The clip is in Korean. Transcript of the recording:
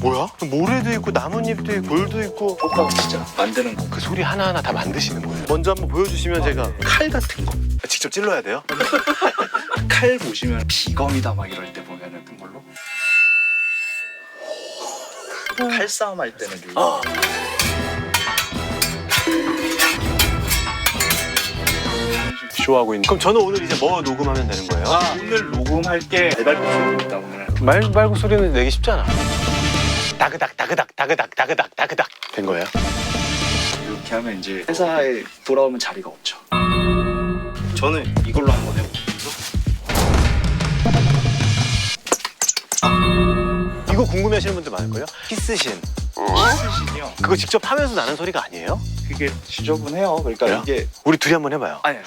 뭐야? 모래도 있고 나뭇잎도 있고 돌도 있고. 꽃가루 진짜 만드는 거. 그 소리 하나하나 다 만드시는 거예요? 먼저 한번 보여주시면 제가 칼 같은 거 직접 찔러야 돼요? 칼 보시면 비검이다 막 이럴 때 보면은 큰 걸로. 칼싸움 할 때는 요. 쇼하고 있는. 그럼 저는 오늘 이제 뭐 녹음하면 되는 거예요? 오늘 녹음할 게 배달부입니다 오늘. 말 말고 소리는 내기 쉽잖아. 다그닥 다그닥 다그닥 다그닥 다그닥 된 거예요? 이렇게 하면 이제 회사에 돌아오면 자리가 없죠. 저는 이걸로 한번 해볼게요. 이거 궁금해하시는 분들 많을걸요? 히스신. 스신이요. 그거 직접 하면서 나는 소리가 아니에요? 그게 지저분해요. 그러니까 그래요? 이게 우리 둘이 한번 해봐요. 아니